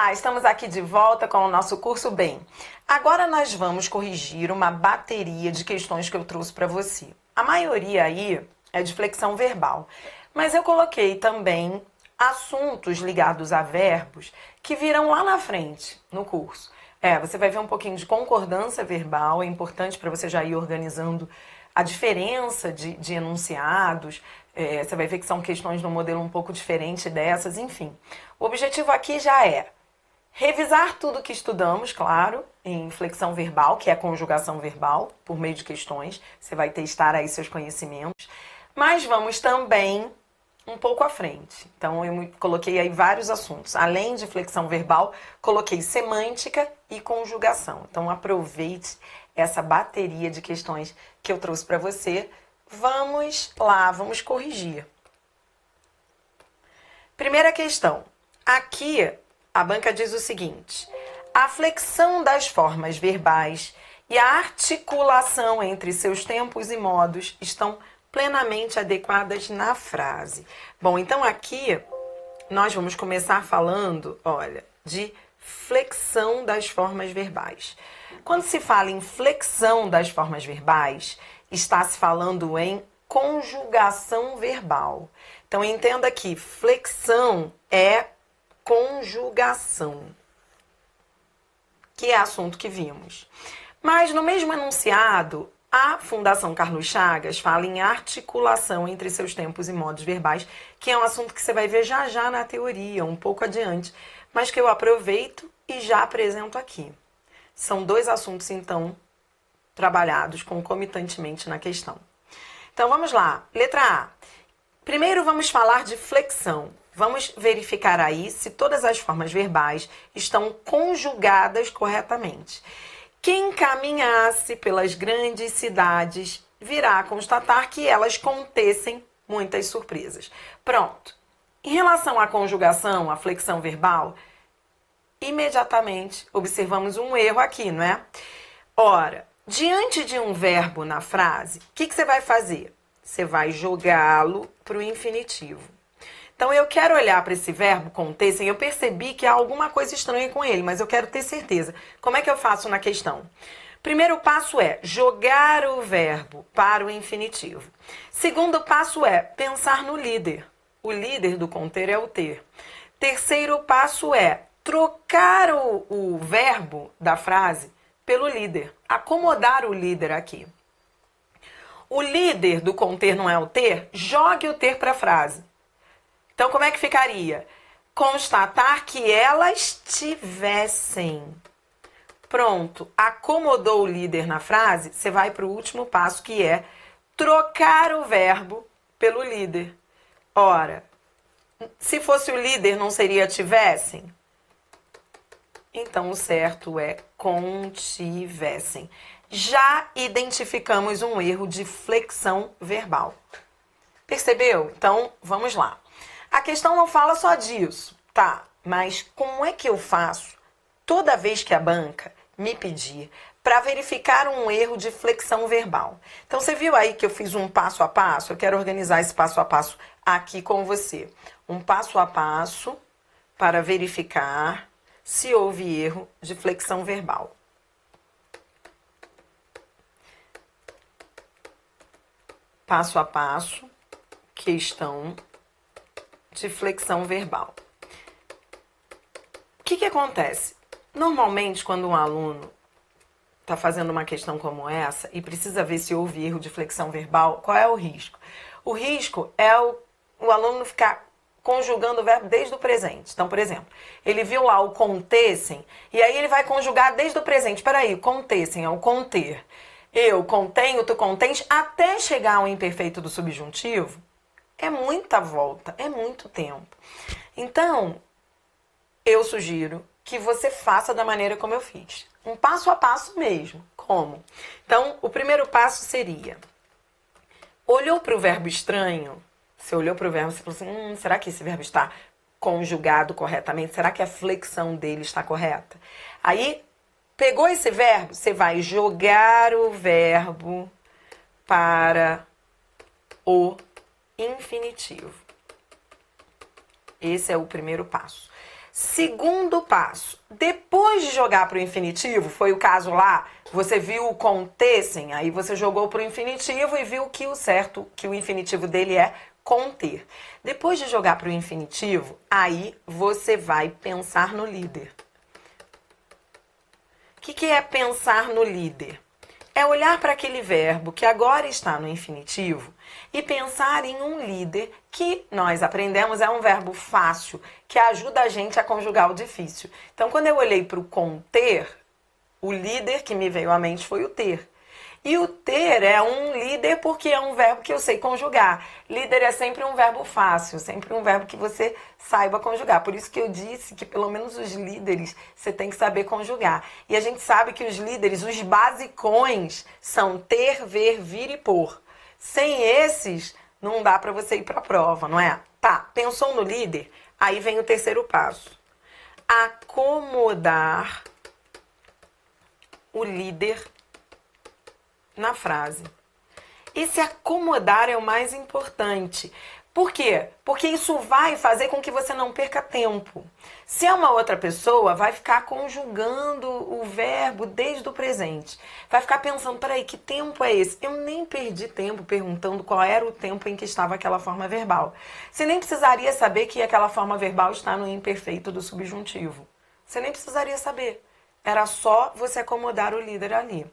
Olá, estamos aqui de volta com o nosso curso Bem. Agora nós vamos corrigir uma bateria de questões que eu trouxe para você. A maioria aí é de flexão verbal, mas eu coloquei também assuntos ligados a verbos que virão lá na frente no curso. Você vai ver um pouquinho de concordância verbal, é importante para você já ir organizando a diferença de enunciados. Você vai ver que são questões no modelo um pouco diferente dessas, enfim. O objetivo aqui já é revisar tudo que estudamos, claro, em flexão verbal, que é a conjugação verbal, por meio de questões. Você vai testar aí seus conhecimentos. Mas vamos também um pouco à frente. Então, eu coloquei aí vários assuntos. Além de flexão verbal, coloquei semântica e conjugação. Então, aproveite essa bateria de questões que eu trouxe para você. Vamos lá, vamos corrigir. Primeira questão. Aqui, a banca diz o seguinte: a flexão das formas verbais e a articulação entre seus tempos e modos estão plenamente adequadas na frase. Bom, então aqui nós vamos começar falando, olha, de flexão das formas verbais. Quando se fala em flexão das formas verbais, está se falando em conjugação verbal. Então entenda que flexão é conjugação, que é assunto que vimos. Mas no mesmo enunciado, a Fundação Carlos Chagas fala em articulação entre seus tempos e modos verbais, que é um assunto que você vai ver já já na teoria, um pouco adiante, mas que eu aproveito e já apresento aqui. São dois assuntos, então, trabalhados concomitantemente na questão. Então, vamos lá. Letra A. Primeiro, vamos falar de flexão. Vamos verificar aí se todas as formas verbais estão conjugadas corretamente. Quem caminhasse pelas grandes cidades virá constatar que elas contessem muitas surpresas. Pronto. Em relação à conjugação, à flexão verbal, imediatamente observamos um erro aqui, não é? Ora, diante de um verbo na frase, o que você vai fazer? Você vai jogá-lo para o infinitivo. Então, eu quero olhar para esse verbo contessem. Eu percebi que há alguma coisa estranha com ele, mas eu quero ter certeza. Como é que eu faço na questão? Primeiro passo é jogar o verbo para o infinitivo. Segundo passo é pensar no líder. O líder do conter é o ter. Terceiro passo é trocar o verbo da frase pelo líder. Acomodar o líder aqui. O líder do conter não é o ter? Jogue o ter para a frase. Então, como é que ficaria? Constatar que elas tivessem. Pronto. Acomodou o líder na frase, você vai para o último passo, que é trocar o verbo pelo líder. Ora, se fosse o líder, não seria tivessem? Então, o certo é contivessem. Já identificamos um erro de flexão verbal. Percebeu? Então, vamos lá. A questão não fala só disso, tá? Mas como é que eu faço toda vez que a banca me pedir para verificar um erro de flexão verbal? Então, você viu aí que eu fiz um passo a passo? Eu quero organizar esse passo a passo aqui com você. Um passo a passo para verificar se houve erro de flexão verbal. Passo a passo, questão de flexão verbal. O que acontece? Normalmente, quando um aluno está fazendo uma questão como essa e precisa ver se houve erro de flexão verbal, qual é o risco? O risco é o aluno ficar conjugando o verbo desde o presente. Então, por exemplo, ele viu lá o contessem e aí ele vai conjugar desde o presente. Peraí, o contessem é o conter. Eu contenho, tu contens, até chegar ao imperfeito do subjuntivo. É muita volta, é muito tempo. Então, eu sugiro que você faça da maneira como eu fiz. Um passo a passo mesmo. Como? Então, o primeiro passo seria: olhou para o verbo estranho? Você olhou para o verbo e falou assim, será que esse verbo está conjugado corretamente? Será que a flexão dele está correta? Aí, pegou esse verbo, você vai jogar o verbo para o infinitivo. Esse é o primeiro passo. Segundo passo, depois de jogar para o infinitivo, foi o caso lá, você viu o contessem, aí você jogou para o infinitivo e viu que o certo, que o infinitivo dele é conter. Depois de jogar para o infinitivo, aí você vai pensar no líder. O que é pensar no líder? É olhar para aquele verbo que agora está no infinitivo e pensar em um líder que nós aprendemos é um verbo fácil, que ajuda a gente a conjugar o difícil. Então, quando eu olhei para o conter, o líder que me veio à mente foi o ter. E o ter é um líder porque é um verbo que eu sei conjugar. Líder é sempre um verbo fácil, sempre um verbo que você saiba conjugar. Por isso que eu disse que pelo menos os líderes você tem que saber conjugar. E a gente sabe que os líderes, os basicões, são ter, ver, vir e por. Sem esses, não dá para você ir para a prova, não é? Tá, pensou no líder? Aí vem o terceiro passo. Acomodar o líder na frase. Esse acomodar é o mais importante. Por quê? Porque isso vai fazer com que você não perca tempo. Se é uma outra pessoa, vai ficar conjugando o verbo desde o presente. Vai ficar pensando, peraí, que tempo é esse? Eu nem perdi tempo perguntando qual era o tempo em que estava aquela forma verbal. Você nem precisaria saber que aquela forma verbal está no imperfeito do subjuntivo. Você nem precisaria saber. Era só você acomodar o líder ali.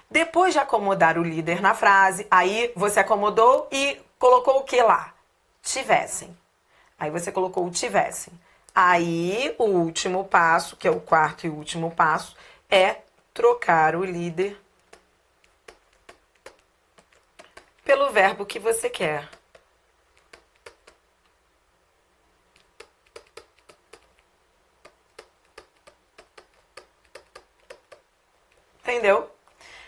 Depois de acomodar o líder na frase, aí você acomodou e colocou o que lá? Tivessem. Aí você colocou o tivessem. Aí o último passo, que é o quarto e último passo, é trocar o líder pelo verbo que você quer. Entendeu?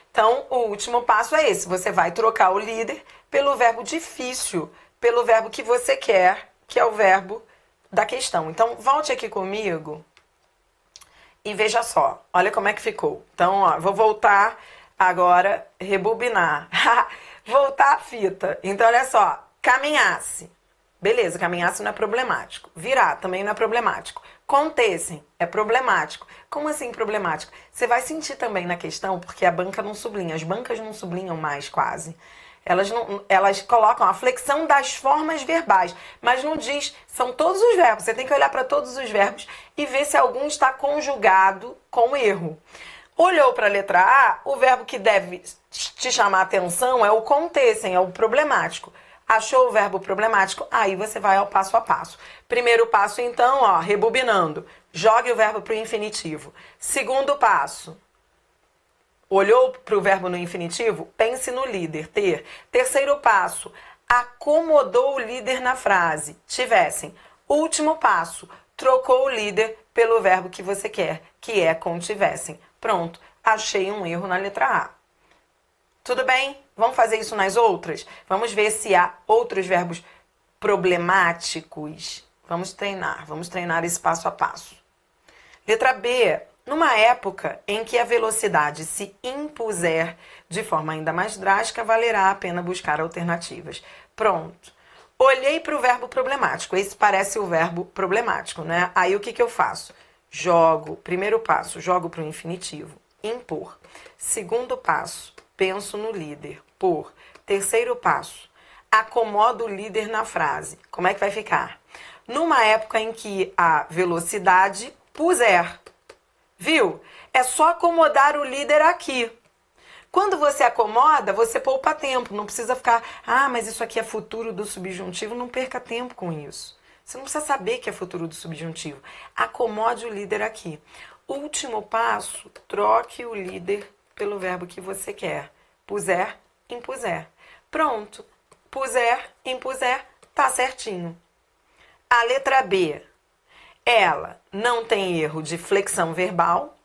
Então, o último passo é esse. Você vai trocar o líder pelo verbo difícil, pelo verbo que você quer, que é o verbo da questão. Então, volte aqui comigo e veja só. Olha como é que ficou. Então, ó, vou voltar agora, rebobinar. Voltar a fita. Então, olha só. Caminhasse. Beleza, caminhasse não é problemático. Virar também não é problemático. Contessem é problemático. Como assim problemático? Você vai sentir também na questão, porque a banca não sublinha. As bancas não sublinham mais quase. Elas colocam a flexão das formas verbais, mas não diz, são todos os verbos. Você tem que olhar para todos os verbos e ver se algum está conjugado com erro. Olhou para a letra A, o verbo que deve te chamar a atenção é o contessem, é o problemático. Achou o verbo problemático? Aí você vai ao passo a passo. Primeiro passo, então, ó, rebobinando. Jogue o verbo para o infinitivo. Segundo passo. Olhou para o verbo no infinitivo? Pense no líder, ter. Terceiro passo. Acomodou o líder na frase. Tivessem. Último passo. Trocou o líder pelo verbo que você quer, que é com tivessem. Pronto. Achei um erro na letra A. Tudo bem? Vamos fazer isso nas outras? Vamos ver se há outros verbos problemáticos. Vamos treinar esse passo a passo. Letra B. Numa época em que a velocidade se impuser de forma ainda mais drástica, valerá a pena buscar alternativas. Pronto. Olhei para o verbo problemático. Esse parece o verbo problemático, né? Aí o que eu faço? Primeiro passo, jogo para o infinitivo. Impor. Segundo passo, penso no líder. Por. Terceiro passo, acomodo o líder na frase. Como é que vai ficar? Numa época em que a velocidade puser. Viu? É só acomodar o líder aqui. Quando você acomoda, você poupa tempo. Não precisa ficar, mas isso aqui é futuro do subjuntivo. Não perca tempo com isso. Você não precisa saber que é futuro do subjuntivo. Acomode o líder aqui. Último passo, troque o líder pelo verbo que você quer. Puser, impuser. Pronto. Puser, impuser, tá certinho. A letra B, ela não tem erro de flexão verbal.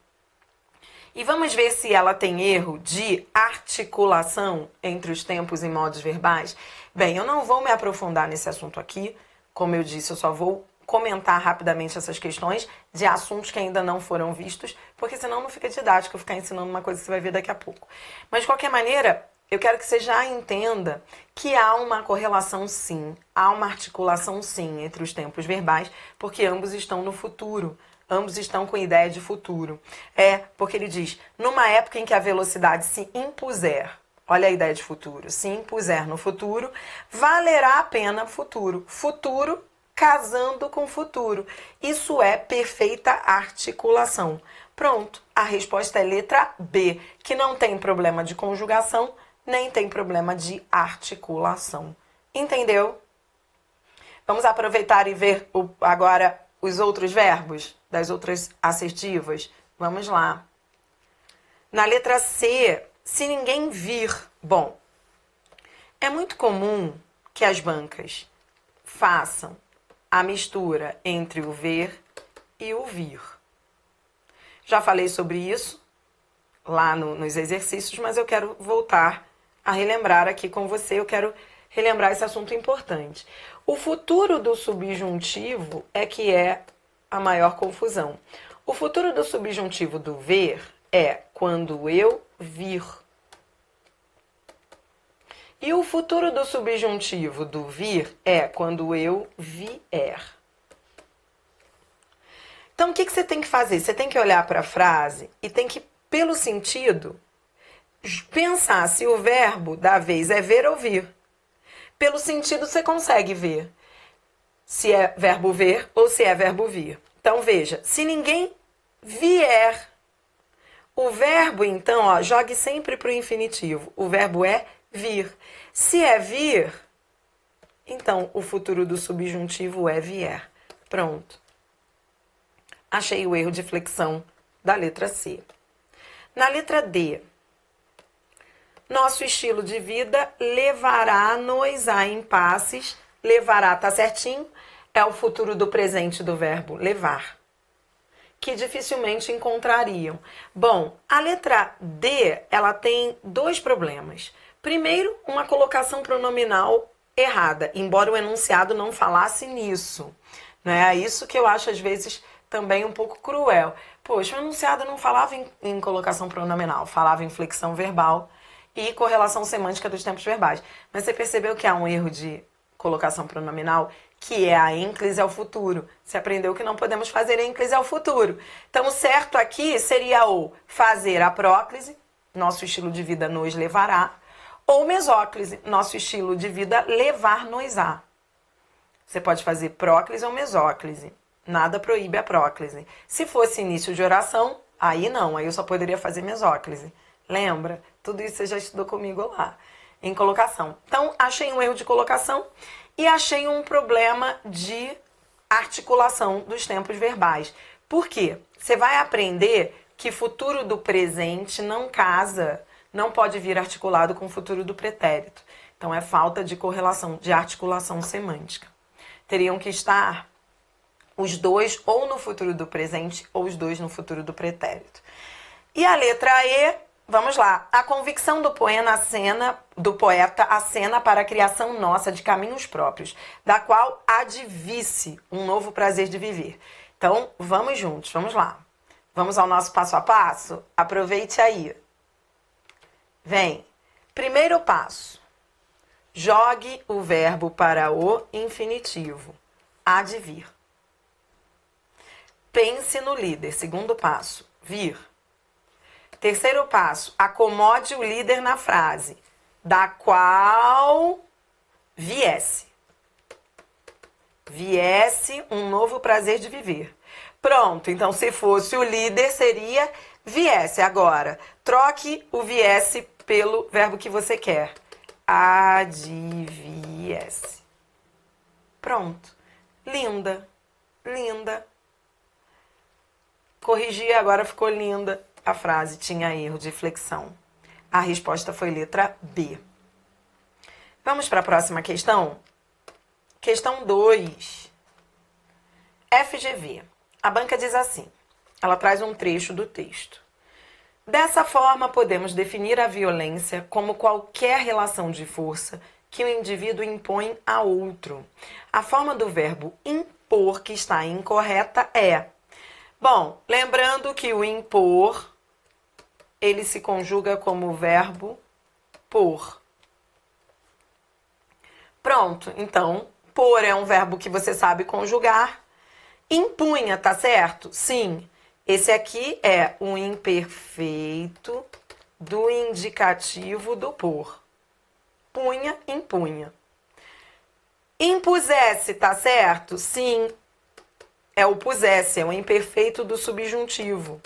E vamos ver se ela tem erro de articulação entre os tempos e modos verbais. Bem, eu não vou me aprofundar nesse assunto aqui. Como eu disse, eu só vou comentar rapidamente essas questões de assuntos que ainda não foram vistos, porque senão não fica didático eu ficar ensinando uma coisa que você vai ver daqui a pouco. Mas, de qualquer maneira, eu quero que você já entenda que há uma correlação sim, há uma articulação sim entre os tempos verbais, porque ambos estão no futuro, ambos estão com ideia de futuro. Porque ele diz, numa época em que a velocidade se impuser, olha a ideia de futuro, se impuser no futuro, valerá a pena futuro. Futuro casando com futuro. Isso é perfeita articulação. Pronto, a resposta é letra B, que não tem problema de conjugação, nem tem problema de articulação. Entendeu? Vamos aproveitar e ver agora os outros verbos das outras assertivas. Vamos lá. Na letra C, se ninguém vir. Bom, é muito comum que as bancas façam a mistura entre o ver e o vir. Já falei sobre isso lá nos exercícios, mas eu quero voltar a relembrar aqui com você, eu quero relembrar esse assunto importante. O futuro do subjuntivo é que é a maior confusão. O futuro do subjuntivo do ver é quando eu vir. E o futuro do subjuntivo do vir é quando eu vier. Então, o que você tem que fazer? Você tem que olhar para a frase e tem que, pelo sentido, pensar se o verbo da vez é ver ou vir. Pelo sentido, você consegue ver se é verbo ver ou se é verbo vir. Então, veja, se ninguém vier, o verbo, então, jogue sempre para o infinitivo. O verbo é vir. Se é vir, então, o futuro do subjuntivo é vier. Pronto. Achei o erro de flexão da letra C. Na letra D, nosso estilo de vida levará-nos a impasses. Levará, tá certinho? É o futuro do presente do verbo levar, que dificilmente encontrariam. Bom, a letra D, ela tem dois problemas. Primeiro, uma colocação pronominal errada, embora o enunciado não falasse nisso. É isso que eu acho, às vezes, também um pouco cruel. Poxa, o enunciado não falava em colocação pronominal, falava em flexão verbal e correlação semântica dos tempos verbais. Mas você percebeu que há um erro de colocação pronominal, que é a ênclise ao futuro. Você aprendeu que não podemos fazer ênclise ao futuro. Então, o certo aqui seria o fazer a próclise, nosso estilo de vida nos levará, ou mesóclise, nosso estilo de vida levar-nos-á. Você pode fazer próclise ou mesóclise. Nada proíbe a próclise. Se fosse início de oração, aí não, aí eu só poderia fazer mesóclise. Lembra? Tudo isso você já estudou comigo lá, em colocação. Então, achei um erro de colocação e achei um problema de articulação dos tempos verbais. Por quê? Você vai aprender que futuro do presente não casa, não pode vir articulado com o futuro do pretérito. Então, é falta de correlação, de articulação semântica. Teriam que estar os dois ou no futuro do presente ou os dois no futuro do pretérito. E a letra E, vamos lá. A convicção do poeta acena para a criação nossa de caminhos próprios, da qual advisse um novo prazer de viver. Então, vamos juntos, vamos lá. Vamos ao nosso passo a passo? Aproveite aí. Vem. Primeiro passo. Jogue o verbo para o infinitivo. Há de vir. Pense no líder. Segundo passo. Vir. Terceiro passo. Acomode o líder na frase. Da qual viesse. Viesse um novo prazer de viver. Pronto. Então, se fosse o líder, seria viesse. Agora, troque o viesse pelo verbo que você quer. Adviesse. Pronto. Linda. Linda. Corrigi, agora ficou linda. A frase tinha erro de flexão. A resposta foi letra B. Vamos para a próxima questão? Questão 2. FGV. A banca diz assim. Ela traz um trecho do texto. Dessa forma, podemos definir a violência como qualquer relação de força que o indivíduo impõe a outro. A forma do verbo impor que está incorreta é... Bom, lembrando que o impor, ele se conjuga como verbo por. Pronto, então, por é um verbo que você sabe conjugar. Impunha, tá certo? Sim. Esse aqui é o imperfeito do indicativo do por. Punha, impunha. Impusesse, tá certo? Sim. É o pusesse, é o imperfeito do subjuntivo.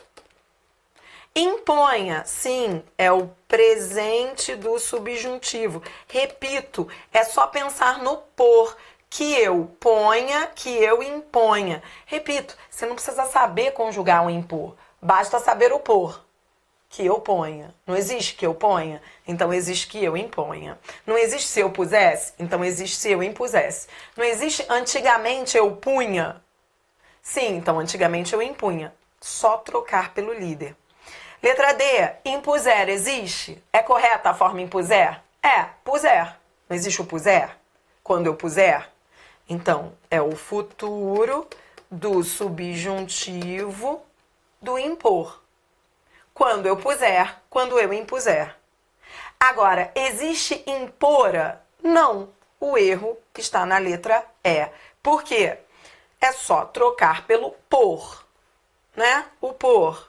Imponha, sim, é o presente do subjuntivo. Repito, é só pensar no por, que eu ponha, que eu imponha. Repito, você não precisa saber conjugar o impor, basta saber o por, que eu ponha. Não existe que eu ponha, então existe que eu imponha. Não existe se eu pusesse, então existe se eu impusesse. Não existe antigamente eu punha. Sim, então antigamente eu impunha. Só trocar pelo líder. Letra D, impuser existe? É correta a forma impuser? É, puser. Não existe o puser? Quando eu puser? Então, é o futuro do subjuntivo do impor. Quando eu puser, quando eu impuser. Agora, existe impora? Não. O erro está na letra E. Por quê? É só trocar pelo por, né? O por.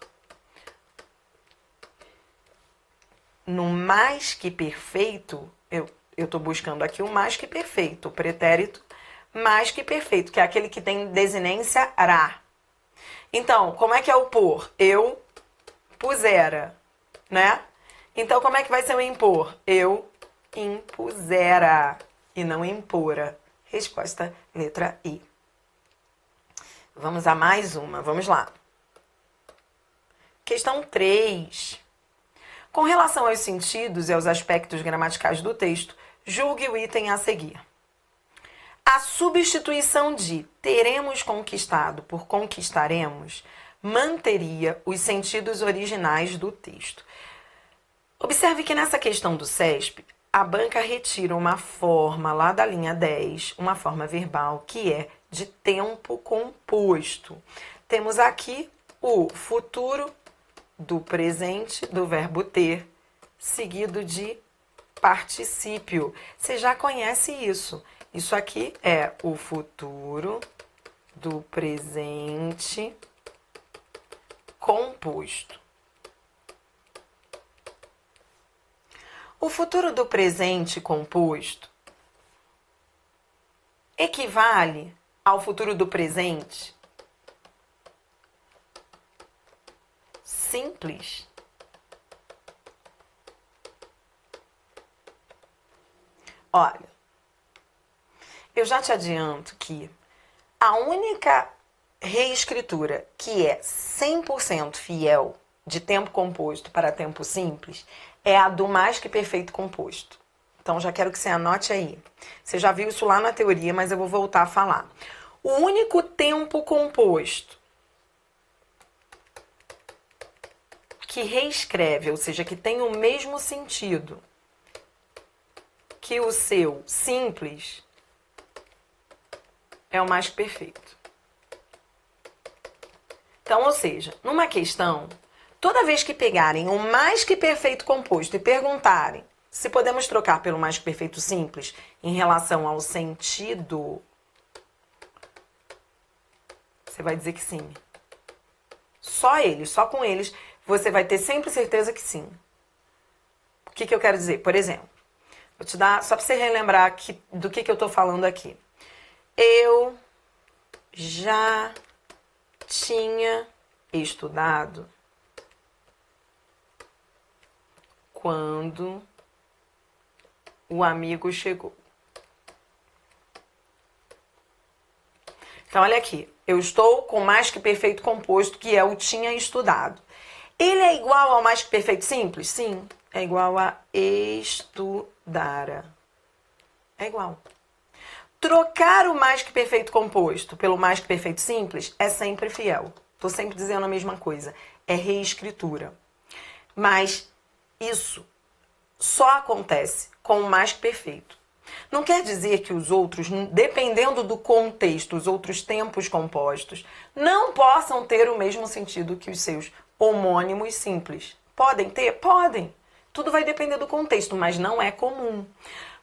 No mais que perfeito, eu estou buscando aqui o mais que perfeito, o pretérito mais que perfeito, que é aquele que tem desinência ra. Então, como é que é o por? Eu pusera, né? Então, como é que vai ser o impor? Eu impusera e não impora. Resposta, letra I. Vamos a mais uma, vamos lá. Questão 3. Com relação aos sentidos e aos aspectos gramaticais do texto, julgue o item a seguir. A substituição de teremos conquistado por conquistaremos manteria os sentidos originais do texto. Observe que nessa questão do CESP, a banca retira uma forma lá da linha 10, uma forma verbal, que é de tempo composto. Temos aqui o futuro do presente do verbo ter, seguido de particípio. Você já conhece isso. Isso aqui é o futuro do presente composto. O futuro do presente composto equivale ao futuro do presente simples. Olha, eu já te adianto que a única reescritura que é 100% fiel de tempo composto para tempo simples é a do mais que perfeito composto. Então, já quero que você anote aí. Você já viu isso lá na teoria, mas eu vou voltar a falar. O único tempo composto que reescreve, ou seja, que tem o mesmo sentido que o seu simples, é o mais que perfeito. Então, ou seja, numa questão, toda vez que pegarem o mais que perfeito composto e perguntarem se podemos trocar pelo mais que perfeito simples em relação ao sentido, você vai dizer que sim. Só eles, só com eles, você vai ter sempre certeza que sim. O que eu quero dizer? Por exemplo, vou te dar, só para você relembrar do que eu estou falando aqui. Eu já tinha estudado quando o amigo chegou. Então, olha aqui. Eu estou com mais que perfeito composto, que é o tinha estudado. Ele é igual ao mais que perfeito simples? Sim. É igual a estudara. É igual. Trocar o mais que perfeito composto pelo mais que perfeito simples é sempre fiel. Estou sempre dizendo a mesma coisa. É reescritura. Mas isso só acontece com o mais que perfeito. Não quer dizer que os outros, dependendo do contexto, os outros tempos compostos, não possam ter o mesmo sentido que os seus homônimos simples. Podem ter? Podem. Tudo vai depender do contexto, mas não é comum.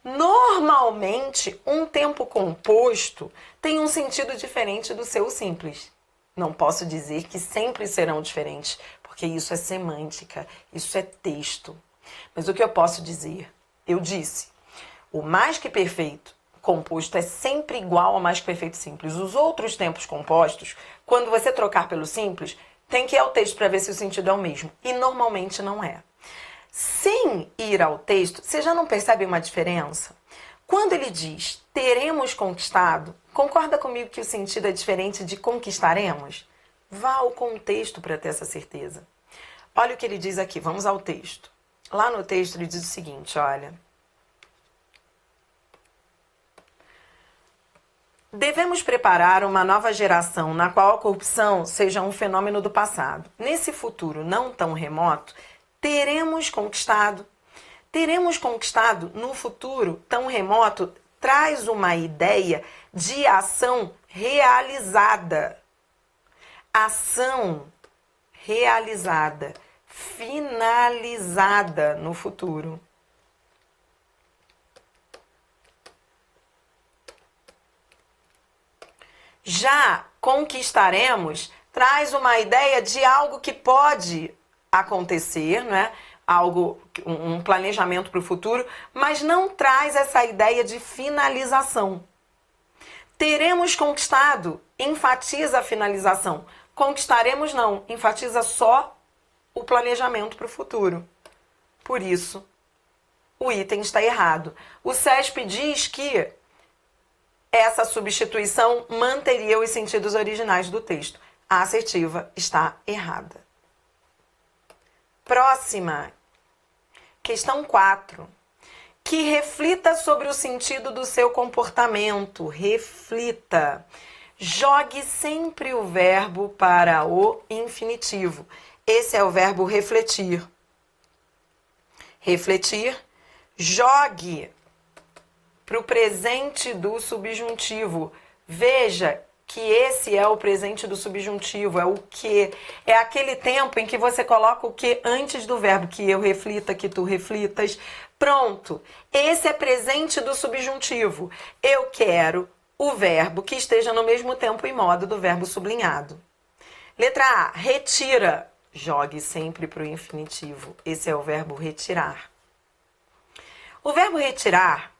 Normalmente, um tempo composto tem um sentido diferente do seu simples. Não posso dizer que sempre serão diferentes, porque isso é semântica, isso é texto. Mas o que eu posso dizer? Eu disse, o mais que perfeito composto é sempre igual ao mais que perfeito simples. Os outros tempos compostos, quando você trocar pelo simples, tem que ir ao texto para ver se o sentido é o mesmo. E normalmente não é. Sem ir ao texto, você já não percebe uma diferença? Quando ele diz teremos conquistado, concorda comigo que o sentido é diferente de conquistaremos? Vá ao contexto para ter essa certeza. Olha o que ele diz aqui, vamos ao texto. Lá no texto ele diz o seguinte, olha. Devemos preparar uma nova geração na qual a corrupção seja um fenômeno do passado. Nesse futuro não tão remoto, teremos conquistado. Teremos conquistado no futuro tão remoto traz uma ideia de ação realizada. Ação realizada, finalizada no futuro. Já conquistaremos traz uma ideia de algo que pode acontecer, não é? Algo, um planejamento para o futuro, mas não traz essa ideia de finalização. Teremos conquistado, enfatiza a finalização. Conquistaremos não, enfatiza só o planejamento para o futuro. Por isso, o item está errado. O CESP diz que essa substituição manteria os sentidos originais do texto. A assertiva está errada. Próxima, questão 4. Que reflita sobre o sentido do seu comportamento. Reflita. Jogue sempre o verbo para o infinitivo. Esse é o verbo refletir. Refletir. Jogue para o presente do subjuntivo. Veja que esse é o presente do subjuntivo, é o que. É aquele tempo em que você coloca o que antes do verbo, que eu reflita, que tu reflitas. Pronto, esse é presente do subjuntivo. Eu quero o verbo que esteja no mesmo tempo e modo do verbo sublinhado. Letra A, retira. Jogue sempre para o infinitivo. Esse é o verbo retirar. O verbo retirar,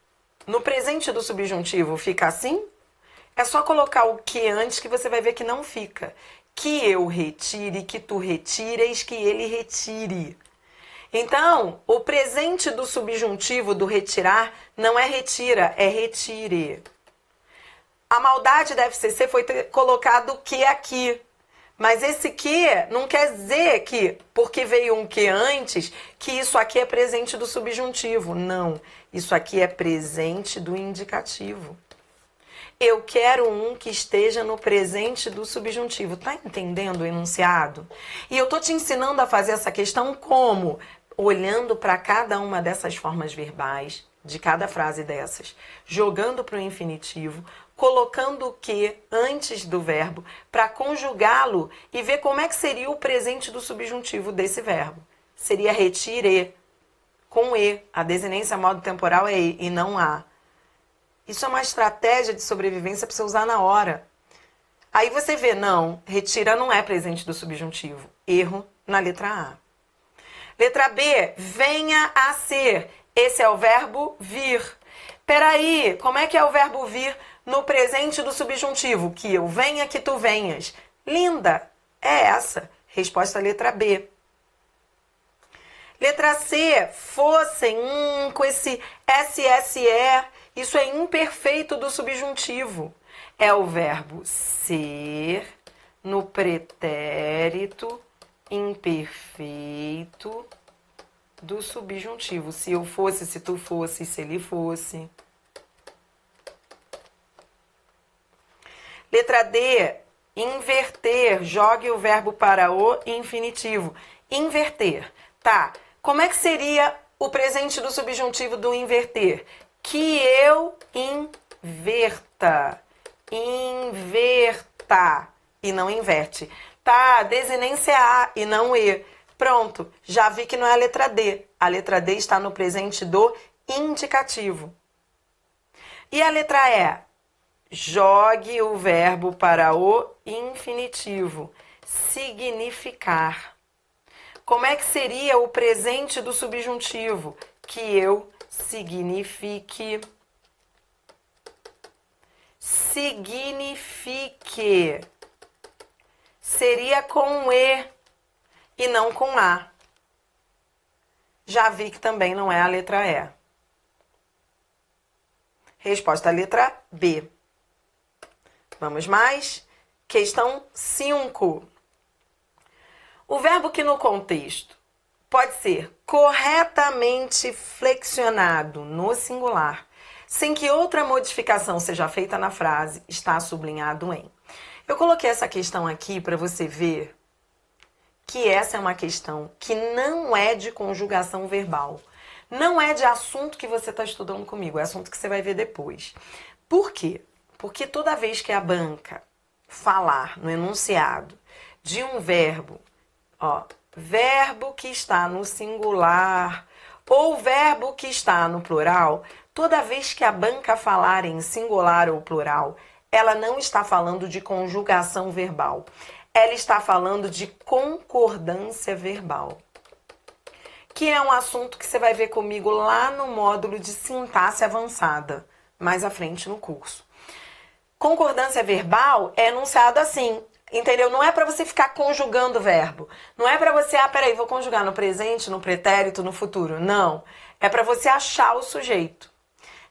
no presente do subjuntivo, fica assim? É só colocar o que antes que você vai ver que não fica. Que eu retire, que tu retires, que ele retire. Então, o presente do subjuntivo do retirar não é retira, é retire. A maldade da FCC foi ter colocado o que aqui. Mas esse que não quer dizer que, porque veio um que antes, que isso aqui é presente do subjuntivo. Não, isso aqui é presente do indicativo. Eu quero um que esteja no presente do subjuntivo. Tá entendendo o enunciado? E eu tô te ensinando a fazer essa questão como? Olhando para cada uma dessas formas verbais, de cada frase dessas, jogando para o infinitivo, colocando o que antes do verbo para conjugá-lo e ver como é que seria o presente do subjuntivo desse verbo. Seria retire, com e. A desinência modo temporal é e não a. Isso é uma estratégia de sobrevivência para você usar na hora. Aí você vê, não, retira não é presente do subjuntivo. Erro na letra A. Letra B, venha a ser. Esse é o verbo vir. Peraí, como é que é o verbo vir no presente do subjuntivo? Que eu venha, que tu venhas. Linda, é essa. Resposta letra B. Letra C, fossem, com esse SSE, isso é imperfeito do subjuntivo. É o verbo ser no pretérito imperfeito do subjuntivo. Se eu fosse, se tu fosse, se ele fosse. Letra D, inverter. Jogue o verbo para o infinitivo. Inverter. Tá. Como é que seria o presente do subjuntivo do inverter? Que eu inverta. Inverta. E não inverte. Tá, desinência A e não E. Pronto, já vi que não é a letra D. A letra D está no presente do indicativo. E a letra E? Jogue o verbo para o infinitivo. Significar. Como é que seria o presente do subjuntivo? Que eu signifique. Signifique. Seria com E e não com A. Já vi que também não é a letra E. Resposta à letra B. Vamos mais? Questão 5. O verbo que no contexto pode ser corretamente flexionado no singular, sem que outra modificação seja feita na frase, está sublinhado em. Eu coloquei essa questão aqui para você ver que essa é uma questão que não é de conjugação verbal. Não é de assunto que você está estudando comigo, é assunto que você vai ver depois. Por quê? Porque toda vez que a banca falar no enunciado de um verbo, verbo que está no singular ou verbo que está no plural, toda vez que a banca falar em singular ou plural, ela não está falando de conjugação verbal. Ela está falando de concordância verbal, que é um assunto que você vai ver comigo lá no módulo de sintaxe avançada, mais à frente no curso. Concordância verbal é enunciado assim, entendeu? Não é para você ficar conjugando o verbo. Não é para você, peraí, vou conjugar no presente, no pretérito, no futuro. Não. É para você achar o sujeito.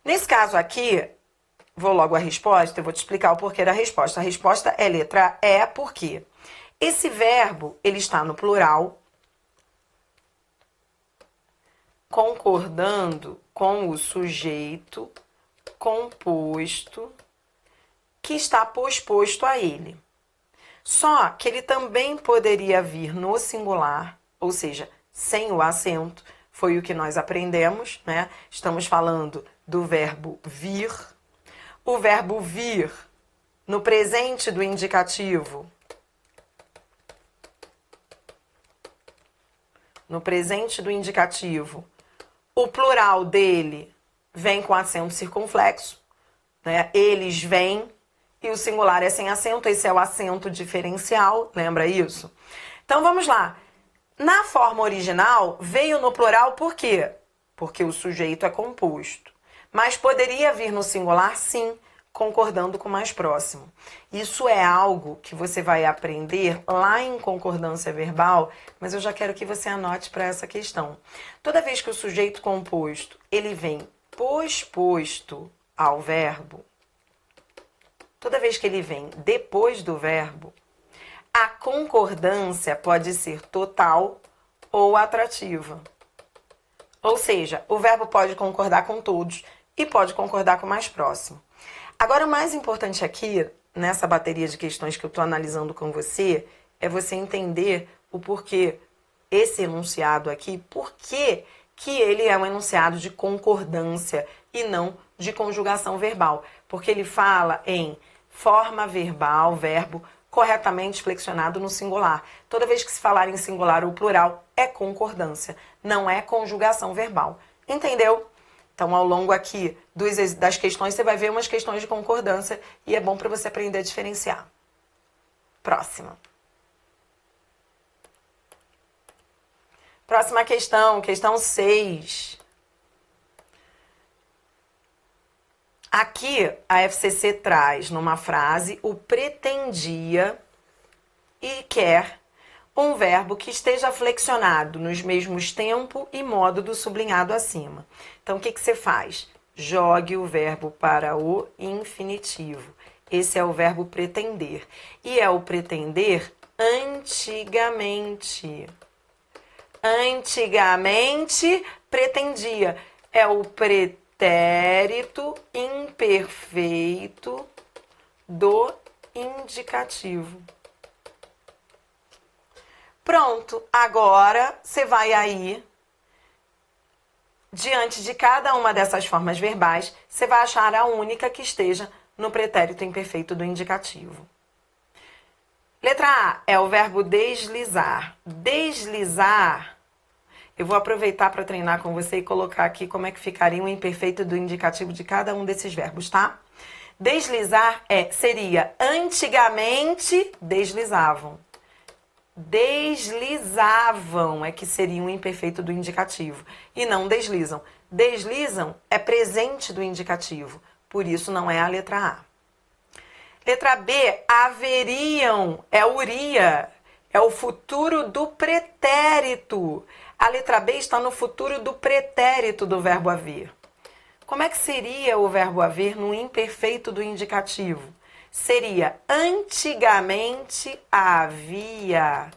Nesse caso aqui, vou logo à resposta, eu vou te explicar o porquê da resposta. A resposta é letra E, por quê? Esse verbo, ele está no plural, concordando com o sujeito composto que está posposto a ele. Só que ele também poderia vir no singular, ou seja, sem o acento, foi o que nós aprendemos, né? Estamos falando do verbo vir. O verbo vir no presente do indicativo. No presente do indicativo, o plural dele vem com acento circunflexo, né? Eles vêm, e o singular é sem acento, esse é o acento diferencial, lembra isso? Então vamos lá. Na forma original, veio no plural por quê? Porque o sujeito é composto. Mas poderia vir no singular, sim, concordando com o mais próximo. Isso é algo que você vai aprender lá em concordância verbal, mas eu já quero que você anote para essa questão. Toda vez que o sujeito composto, ele vem posposto ao verbo, toda vez que ele vem depois do verbo, a concordância pode ser total ou atrativa. Ou seja, o verbo pode concordar com todos e pode concordar com o mais próximo. Agora, o mais importante aqui, nessa bateria de questões que eu estou analisando com você, é você entender o porquê esse enunciado aqui, por que ele é um enunciado de concordância e não de conjugação verbal. Porque ele fala em forma verbal, verbo corretamente flexionado no singular. Toda vez que se falar em singular ou plural, é concordância, não é conjugação verbal. Entendeu? Então, ao longo aqui das questões, você vai ver umas questões de concordância e é bom para você aprender a diferenciar. Próxima. Próxima questão, questão 6. Aqui, a FCC traz numa frase o pretendia e quer um verbo que esteja flexionado nos mesmos tempo e modo do sublinhado acima. Então, o que você faz? Jogue o verbo para o infinitivo. Esse é o verbo pretender. E é o pretender antigamente. Antigamente, pretendia. É o pretérito imperfeito do indicativo. Pronto, agora você vai aí, diante de cada uma dessas formas verbais, você vai achar a única que esteja no pretérito imperfeito do indicativo. Letra A é o verbo deslizar. Deslizar, eu vou aproveitar para treinar com você e colocar aqui como é que ficaria o imperfeito do indicativo de cada um desses verbos, tá? Deslizar seria antigamente deslizavam. Deslizavam é que seria um imperfeito do indicativo e não deslizam. Deslizam é presente do indicativo, por isso não é a letra A. Letra B, haveriam, é uria, é o futuro do pretérito. A letra B está no futuro do pretérito do verbo haver. Como é que seria o verbo haver no imperfeito do indicativo? Seria antigamente havia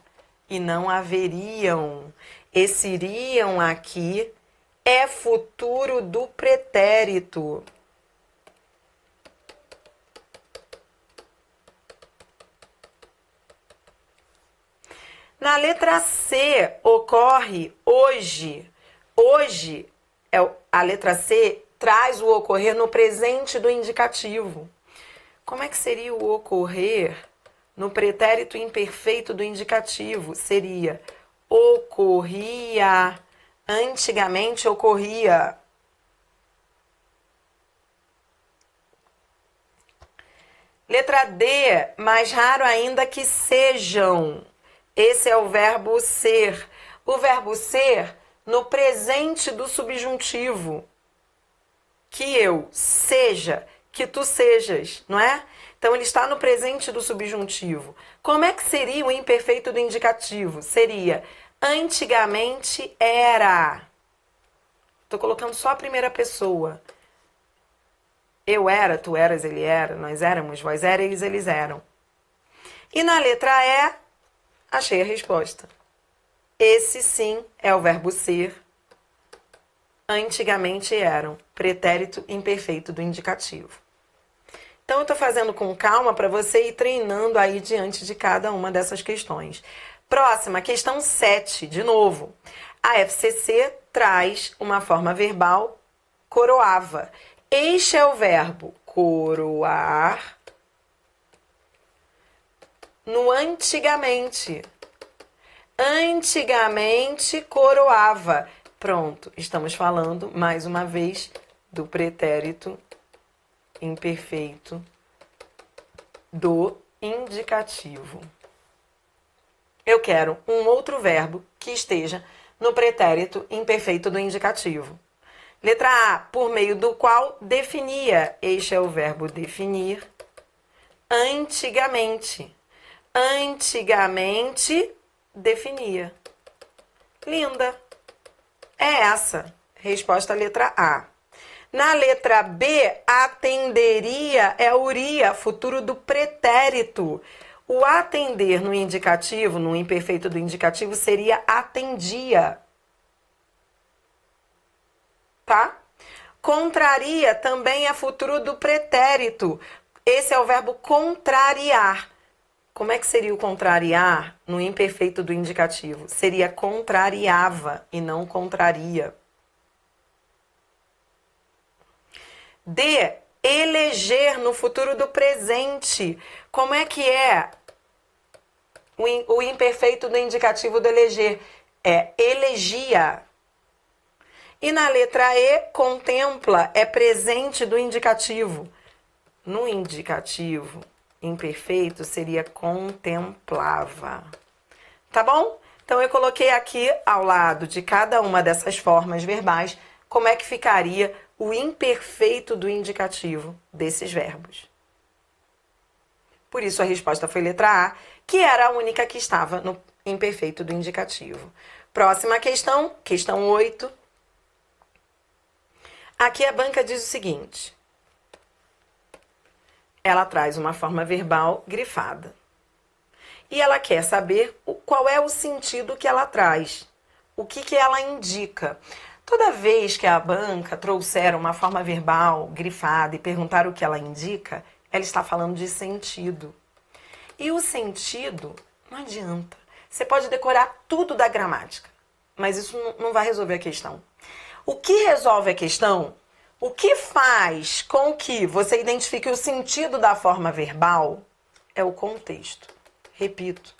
e não haveriam. Esse iriam aqui é futuro do pretérito. Na letra C ocorre hoje. Hoje, a letra C traz o ocorrer no presente do indicativo. Como é que seria o ocorrer no pretérito imperfeito do indicativo? Seria ocorria, antigamente ocorria. Letra D, mais raro ainda que sejam. Esse é o verbo ser. O verbo ser no presente do subjuntivo. Que eu seja, que tu sejas, não é? Então, ele está no presente do subjuntivo. Como é que seria o imperfeito do indicativo? Seria antigamente era. Estou colocando só a primeira pessoa. Eu era, tu eras, ele era, nós éramos, vós erais, eles eram. E na letra E, achei a resposta. Esse sim é o verbo ser. Antigamente eram. Pretérito imperfeito do indicativo. Então, eu estou fazendo com calma para você ir treinando aí diante de cada uma dessas questões. Próxima, questão 7, de novo. A FCC traz uma forma verbal coroava. Este é o verbo coroar no antigamente. Antigamente coroava. Pronto, estamos falando mais uma vez do pretérito imperfeito do indicativo. Eu quero um outro verbo que esteja no pretérito imperfeito do indicativo. Letra A, por meio do qual definia. Este é o verbo definir. Antigamente. Antigamente definia. Linda. É essa. Resposta letra A. Na letra B, atenderia é uria, futuro do pretérito. O atender no indicativo, no imperfeito do indicativo, seria atendia. Tá? Contraria também é futuro do pretérito. Esse é o verbo contrariar. Como é que seria o contrariar no imperfeito do indicativo? Seria contrariava e não contraria. D, eleger no futuro do presente. Como é que é o imperfeito do indicativo do eleger? É elegia. E na letra E, contempla, é presente do indicativo. No indicativo imperfeito seria contemplava. Tá bom? Então, eu coloquei aqui ao lado de cada uma dessas formas verbais como é que ficaria o imperfeito do indicativo desses verbos. Por isso, a resposta foi letra A, que era a única que estava no imperfeito do indicativo. Próxima questão, questão 8. Aqui a banca diz o seguinte. Ela traz uma forma verbal grifada. E ela quer saber qual é o sentido que ela traz. O que ela indica. Toda vez que a banca trouxer uma forma verbal grifada e perguntar o que ela indica, ela está falando de sentido. E o sentido, não adianta. Você pode decorar tudo da gramática, mas isso não vai resolver a questão. O que resolve a questão, o que faz com que você identifique o sentido da forma verbal, é o contexto. Repito,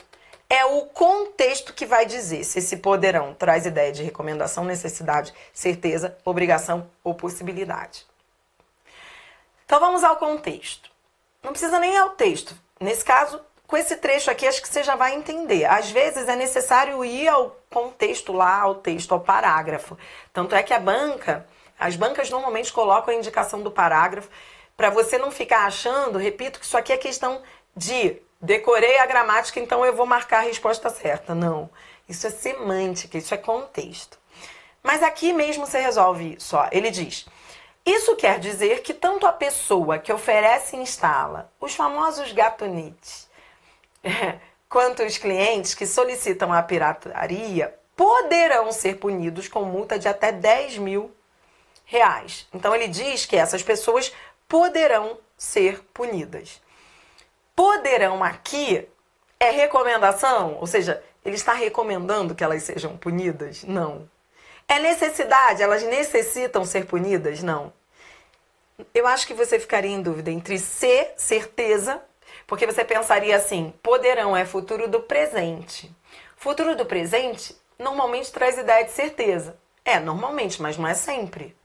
é o contexto que vai dizer se esse poderão traz ideia de recomendação, necessidade, certeza, obrigação ou possibilidade. Então vamos ao contexto. Não precisa nem ao texto. Nesse caso, com esse trecho aqui, acho que você já vai entender. Às vezes é necessário ir ao contexto lá, ao texto, ao parágrafo. Tanto é que as bancas normalmente colocam a indicação do parágrafo para você não ficar achando, repito, que isso aqui é questão de decorei a gramática, então eu vou marcar a resposta certa. Não, isso é semântica, isso é contexto. Mas aqui mesmo você resolve isso. Ó. Ele diz, isso quer dizer que tanto a pessoa que oferece e instala os famosos gatonetes, quanto os clientes que solicitam a pirataria poderão ser punidos com multa de até R$10.000. Então ele diz que essas pessoas poderão ser punidas. Poderão aqui é recomendação, ou seja, ele está recomendando que elas sejam punidas? Não. É necessidade, elas necessitam ser punidas? Não. Eu acho que você ficaria em dúvida entre ser, certeza, porque você pensaria assim, poderão é futuro do presente. Futuro do presente normalmente traz ideia de certeza. É, normalmente, mas não é sempre.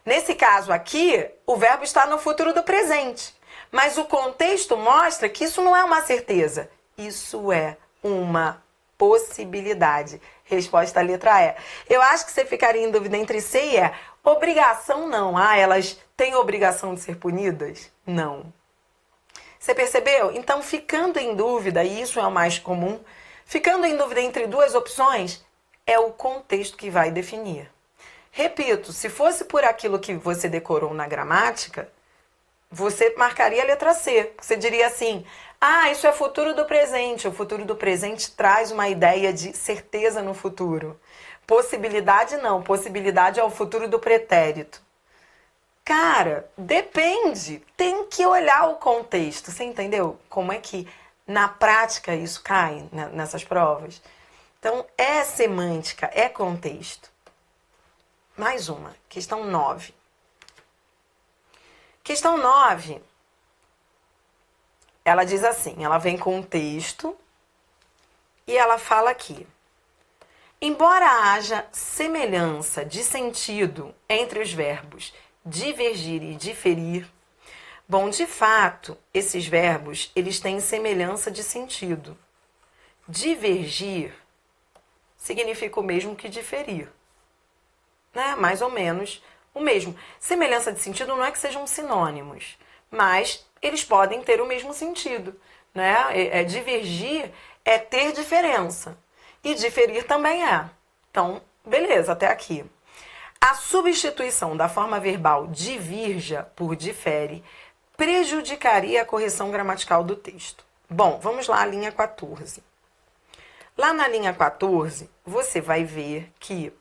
Nesse caso aqui, o verbo está no futuro do presente. Mas o contexto mostra que isso não é uma certeza. Isso é uma possibilidade. Resposta à letra E. Eu acho que você ficaria em dúvida entre C e E. Obrigação não. Ah, elas têm obrigação de ser punidas? Não. Você percebeu? Então, ficando em dúvida, e isso é o mais comum, ficando em dúvida entre duas opções, é o contexto que vai definir. Repito, se fosse por aquilo que você decorou na gramática, você marcaria a letra C. Você diria assim, ah, isso é futuro do presente. O futuro do presente traz uma ideia de certeza no futuro. Possibilidade não. Possibilidade é o futuro do pretérito. Cara, depende. Tem que olhar o contexto. Você entendeu como é que na prática isso cai nessas provas? Então, é semântica, é contexto. Mais uma, questão 9. Questão 9, ela diz assim, ela vem com um texto e ela fala aqui. Embora haja semelhança de sentido entre os verbos divergir e diferir, bom, de fato, esses verbos, eles têm semelhança de sentido. Divergir significa o mesmo que diferir, né? Mais ou menos o mesmo. Semelhança de sentido não é que sejam sinônimos, mas eles podem ter o mesmo sentido, né? Divergir é ter diferença e diferir também é. Então, beleza, até aqui. A substituição da forma verbal divirja por difere prejudicaria a correção gramatical do texto. Bom, vamos lá à linha 14. Lá na linha 14, você vai ver que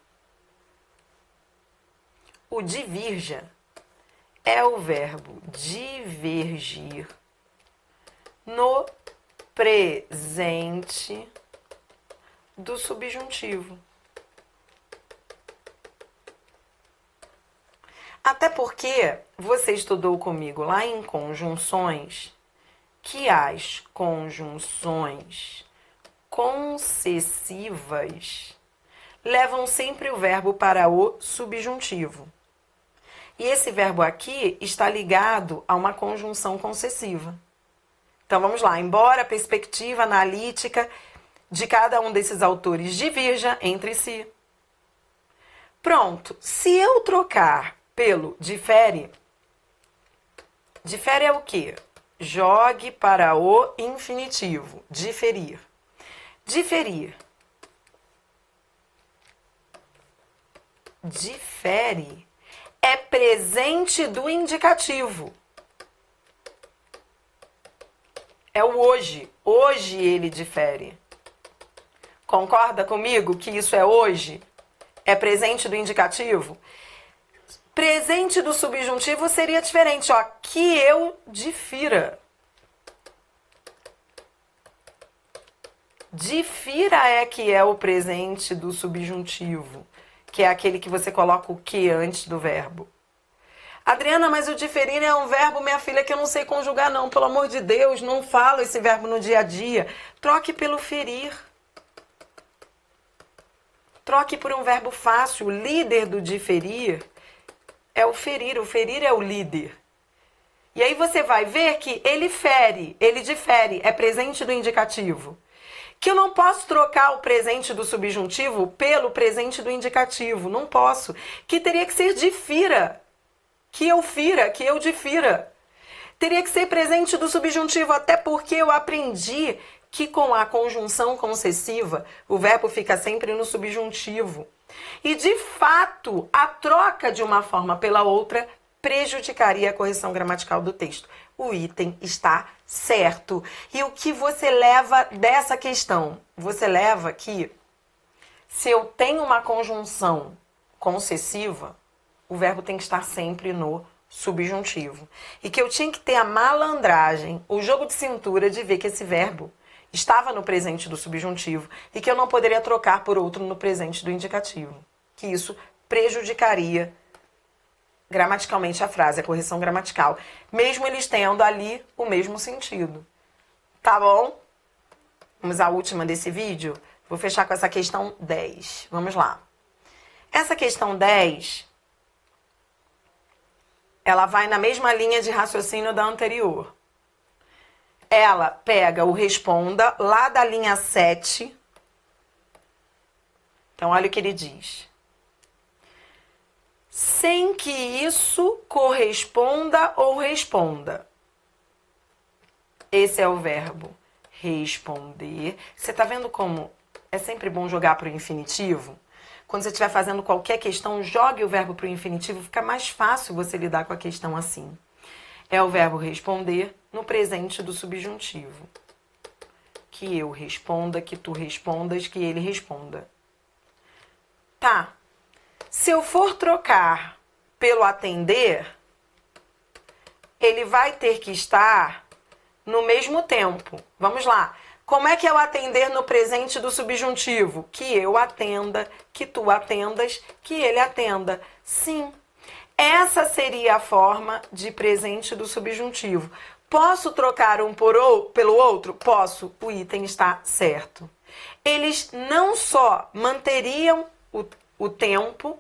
o divirja é o verbo divergir no presente do subjuntivo. Até porque você estudou comigo lá em conjunções que as conjunções concessivas levam sempre o verbo para o subjuntivo. E esse verbo aqui está ligado a uma conjunção concessiva. Então vamos lá, embora a perspectiva analítica de cada um desses autores divirja entre si. Pronto, se eu trocar pelo difere, difere é o quê? Jogue para o infinitivo, diferir. Diferir. Difere é presente do indicativo. É o hoje. Hoje ele difere. Concorda comigo que isso é hoje? É presente do indicativo? Presente do subjuntivo seria diferente, ó, que eu difira. Difira é que é o presente do subjuntivo, que é aquele que você coloca o que antes do verbo. Adriana, mas o diferir é um verbo, minha filha, que eu não sei conjugar não. Pelo amor de Deus, não falo esse verbo no dia a dia. Troque pelo ferir. Troque por um verbo fácil. O líder do diferir é o ferir é o líder. E aí você vai ver que ele fere, ele difere, é presente do indicativo. Que eu não posso trocar o presente do subjuntivo pelo presente do indicativo, não posso. Que teria que ser difira, que eu difira. Teria que ser presente do subjuntivo, até porque eu aprendi que com a conjunção concessiva, o verbo fica sempre no subjuntivo. E, de fato, a troca de uma forma pela outra prejudicaria a correção gramatical do texto. O item está certo. E o que você leva dessa questão? Você leva que, se eu tenho uma conjunção concessiva, o verbo tem que estar sempre no subjuntivo. E que eu tinha que ter a malandragem, o jogo de cintura de ver que esse verbo estava no presente do subjuntivo e que eu não poderia trocar por outro no presente do indicativo. Que isso prejudicaria gramaticalmente a frase, a correção gramatical, mesmo eles tendo ali o mesmo sentido. Tá bom? Vamos à última desse vídeo. Vou fechar com essa questão 10. Vamos lá. Essa questão 10, ela vai na mesma linha de raciocínio da anterior. Ela pega o responda lá da linha 7. Então, olha o que ele diz. Sem que isso corresponda ou responda. Esse é o verbo responder. Você está vendo como é sempre bom jogar para o infinitivo? Quando você estiver fazendo qualquer questão, jogue o verbo para o infinitivo, fica mais fácil você lidar com a questão assim. É o verbo responder no presente do subjuntivo. Que eu responda, que tu respondas, que ele responda. Tá. Se eu for trocar pelo atender, ele vai ter que estar no mesmo tempo. Vamos lá. Como é que é o atender no presente do subjuntivo? Que eu atenda, que tu atendas, que ele atenda. Sim. Essa seria a forma de presente do subjuntivo. Posso trocar um pelo outro? Posso. O item está certo. Eles não só manteriam o tempo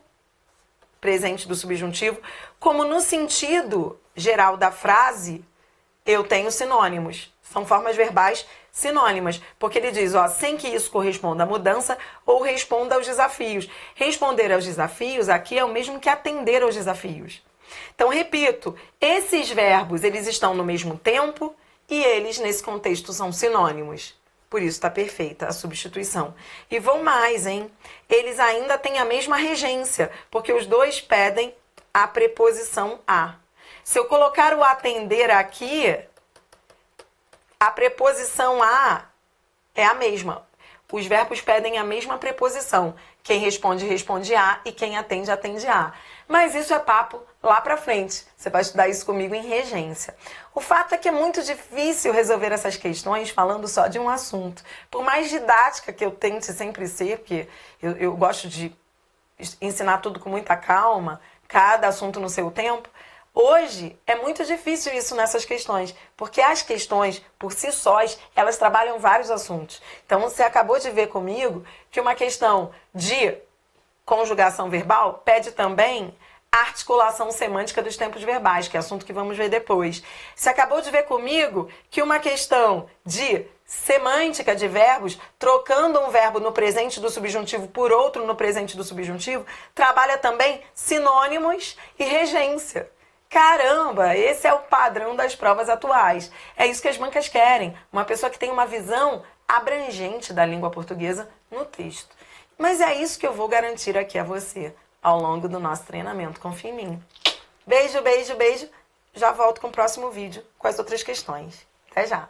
presente do subjuntivo, como no sentido geral da frase, eu tenho sinônimos. São formas verbais sinônimas, porque ele diz, ó, sem que isso corresponda à mudança ou responda aos desafios. Responder aos desafios aqui é o mesmo que atender aos desafios. Então, repito, esses verbos, eles estão no mesmo tempo e eles, nesse contexto, são sinônimos. Por isso está perfeita a substituição. E vão mais, hein? Eles ainda têm a mesma regência, porque os dois pedem a preposição a. Se eu colocar o atender aqui, a preposição a é a mesma. Os verbos pedem a mesma preposição. Quem responde, responde a, e quem atende, atende a. Mas isso é papo lá pra frente. Você vai estudar isso comigo em regência. O fato é que é muito difícil resolver essas questões falando só de um assunto. Por mais didática que eu tente sempre ser, porque eu gosto de ensinar tudo com muita calma, cada assunto no seu tempo, hoje é muito difícil isso nessas questões, porque as questões, por si sós, elas trabalham vários assuntos. Então, você acabou de ver comigo que uma questão de conjugação verbal pede também a articulação semântica dos tempos verbais, que é assunto que vamos ver depois. Você acabou de ver comigo que uma questão de semântica de verbos, trocando um verbo no presente do subjuntivo por outro no presente do subjuntivo, trabalha também sinônimos e regência. Caramba, esse é o padrão das provas atuais. É isso que as bancas querem. Uma pessoa que tem uma visão abrangente da língua portuguesa no texto. Mas é isso que eu vou garantir aqui a você ao longo do nosso treinamento. Confia em mim. Beijo, beijo, beijo. Já volto com o próximo vídeo com as outras questões. Até já!